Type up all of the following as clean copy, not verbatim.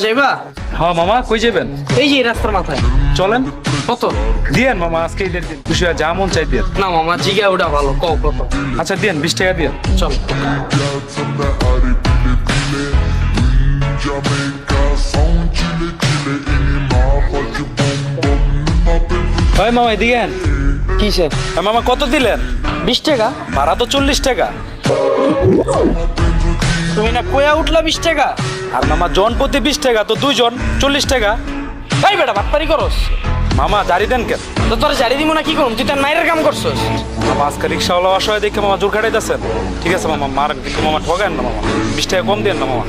যাইবা? হ্যাঁ মামা, কই যাবেন? এই যে রাস্তার মাথায়। চলেন। কত? দিয়েন মামা, আজকে ঈদের দিন খুশি হয়ে যা মন চাই দিয়েন। না মামা, জিগা ওটা ভালো, কও কত? আচ্ছা দিয়েন, 20 টাকা দিয়েন। চল। হয় মামা দিয়েন। কিসে? মামা কত দিলেন? 20 টাকা? ভাড়া তো 40 টাকা। তুমি না কয়া উঠলা 20 টাকা? আর মামা জন প্রতি 20 টাকা, তো 2 জন 40 টাকা। এই বেটা বাটপারি করস? মামা জারি দেন কেন? তো তোর জারি দিব না কি করুম? তুই তার মায়ের কাম করছস। মামা আজকে রিক্সাওয়ালা অসহায় দেখে মামা জোর খাটাইতেছেন। ঠিক আছে মামা, মারেন কিন্তু মামা ঠগান না মামা। 20 টাকা কম দেন না মামা।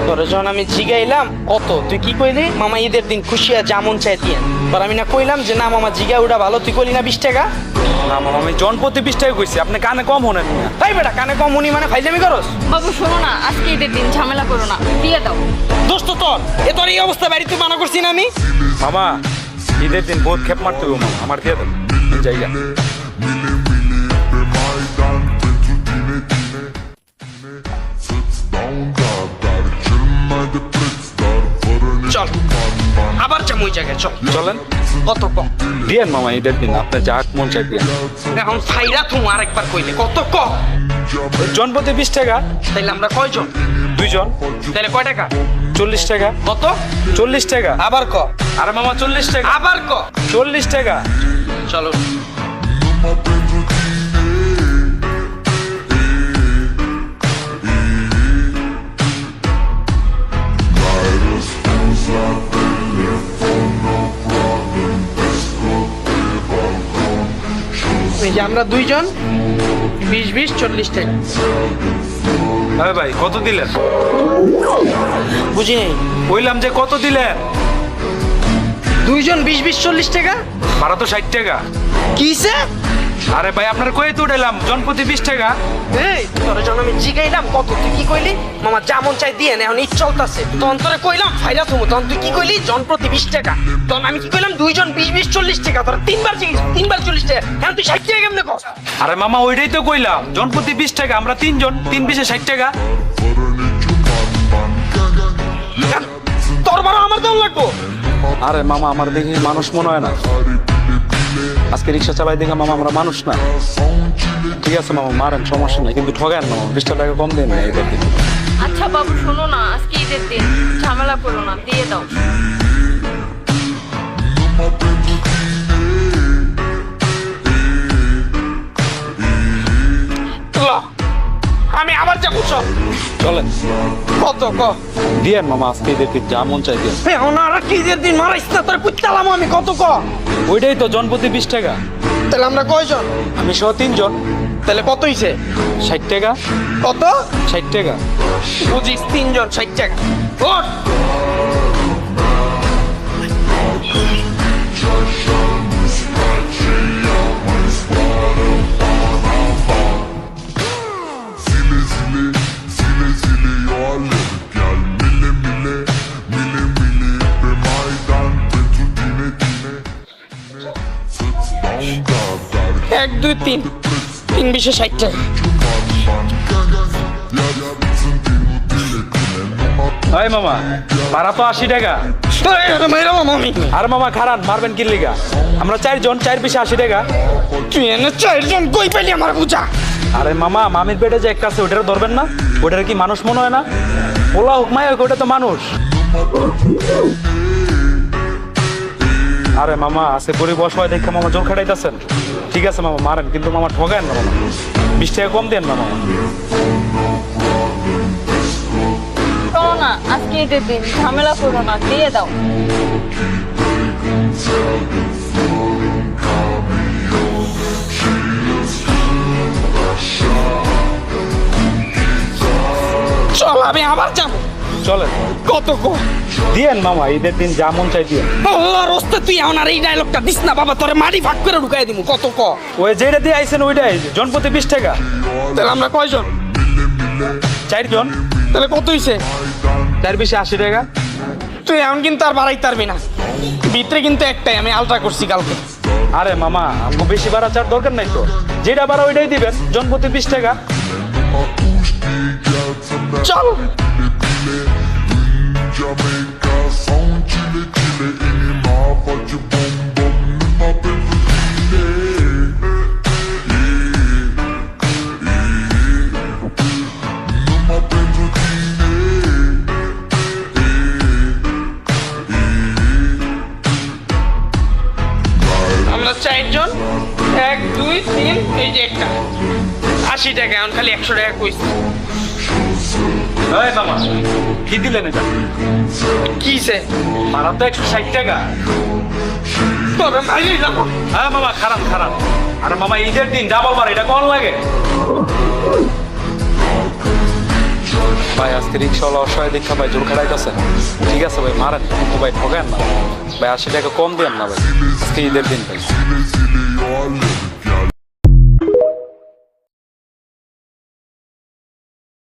তোর যখন আমি জিগাইলাম কত, তুই কি কইলি? মামা ঈদের দিন খুশিয়া যেমন চাই দিয়ে। তোর আমি না কইলাম যে না মামা জিগা ওটা ভালো, তুই কইলি না 20 টাকা? না মামা, আমি জন প্রতি 20 টাকা কইছি, আপনি কানে কম হনেন না। তাই বেটা কানে কম উনি মানে ফাইজলামি করস? বাবু শোনো না, আজকে ঈদের দিন ঝামেলা করো না, দিয়ে দাও। দোস্ত তোর তোর এই অবস্থা বাড়িতে মানা করছি না আমি? মামা ঈদের দিন বহুত খেপ মারতে হবে মামা, আমার দিয়ে দেন এই জায়গা। চল আবার যাম ওই জায়গায়, চল। চলেন। কত কম? দিয়েন মামা ঈদের দিন আপনি যা মন চাই দিয়েন। এখন ফাইরা তুমি আরেকবার কইলে কত কম? জন প্রতি 20 টাকা। তাইলে আমরা কয়জন? 2 জন। তাইলে কয় টাকা? 40 টাকা। কত? 40 টাকা। আবার ক। আরে মামা 40 টাকা। আবার ক। 40 টাকা। চলো। এই যে আমরা 2 জন, 20 40 টাকা। হ্যাঁ ভাই কত দিলেন? বুঝি নাই। বললাম যে কত দিলেন? 2 জন 20 40 টাকা। ভাড়া তো 60 টাকা। কিসে? আরে ভাই আপনার কয়ে তো উঠাইলাম জন প্রতি 20 টাকা। এই তোর জন্য আমি জিগাইলাম কত, তুই কি কইলি? মামা যেমন চাই দিয়ে না, এখন ঈদ চলতেছে। তখন তোরে কইলাম ফাইরা তুমি, তখন তুই কি কইলি? জন প্রতি 20 টাকা। তখন আমি কি কইলাম? 2 জন 20 40 টাকা। তোর তিনবার জিজ্ঞেস, 3বার 40 টাকা। এখন তুই 60 টাকা কেমনে কস? আরে মামা ওইটাই তো কইলাম, জন প্রতি 20 টাকা, আমরা 3 জন, 3 20 60 টাকা। তোর বড় আমার দাম লাগবো? আরে মামা আমার দেখি মানুষ মনে হয় না, আজকে রিক্সা চালাই দেখে মামা আমরা মানুষ না। ঠিক আছে মামা মারেন, সমস্যা নাই, কিন্তু ঠগান না মামা, 20 টাকা কম দেন না ঈদের দিন। আচ্ছা বাবু শোনো না, আজকে ঈদের দিন ঝামেলা করো না, দিয়ে দাও। আমি আবার যাবো, চল। চলেন। কত ক? দিয়েন মামা আজকে ঈদের দিন যা মন চাই দিয়েন। এখন আর কি ঈদের দিন মারাইস না, তোর কুত্তালাম আমি। কত ক? ওইটাই তো জন প্রতি 20 টাকা। তাহলে আমরা কয়জন? আমি সহ 3 জন। তাহলে কত হইছে? 60 টাকা। কত? 60 টাকা। বুঝিস 3 জন 60 টাকা। ওঠ। এক দুই তিন, 3 20 60 টাকা। এই মামা ভাড়া তো 80 টাকা। মাইরাম আমি। আর মামা খারাপ মারবেন কি লিগা? আমরা 4 জন, 4 20 80 টাকা। তুই এনে 4 জন কই পেলি আমার বুঝা? আরে মামা মামির পেটে যে একটা আছে ওটার ধরবেন না? ওটার কি মানুষ মনে হয় না? ওলা হুকমায় ওটা তো মানুষ। আরে মামা আছে গরিব অসহায় দেখে মামা জোর খাটাইতেছেন। ঠিক আছে মামা মারেন, কিন্তু মামা ঠগান না মামা, 20 টাকা কম দেন না মামা। শোনো না, আজকে ঈদের দিন ঝামেলা করো না, দিয়ে দাও। চল আমি আবার যাবো। চলেন। কত ক? দিয়েন মামা ঈদের দিন যা মন চাই দিয়েন। আল্লাহর রাস্তে তুই এখন আর এই ডায়লগটা দিস না বাবা, তোরে মাটি ভাগ করে ঢুকাই দিমু। কত ক? ওই যেটা দিয়ে আইছেন ওইটাই, জন প্রতি 20 টাকা। তাহলে আমরা কয়জন? 4 জন। তাহলে কত হইছে? 4 20 80 টাকা। তুই এখন কিন্তু আর বাড়াইতে পারবি না, ভিতরে কিন্তু একটাই আমি আলট্রা করছি কালকে। আরে মামা আমাকে বেশি ভাড়া চার দরকার নাই তো, যেটা ভাড়া ওইটাই দিবেন, জন প্রতি 20 টাকা। চল। টাকা, এখন খালি 100 টাকা কইছি। এই মামা কি দিলেন এটা? কিছে ভাড়া তো 160 টাকা। তবে মাইরে যাবো। হ্যাঁ মামা খারাপ খারাপ। আরে মামা ঈদের দিন ডাবল মার, এটা কোন লাগে? ভাই আজকে রিক্সাওয়ালা অসহায় দীক্ষা ভাই জোর খাড়াইতেছে। ঠিক আছে ভাই মারেন, কিন্তু ভাই ঠকেন না ভাই, 80 টাকা কম দেন না ভাই, আজকে ঈদের দিন ভাই।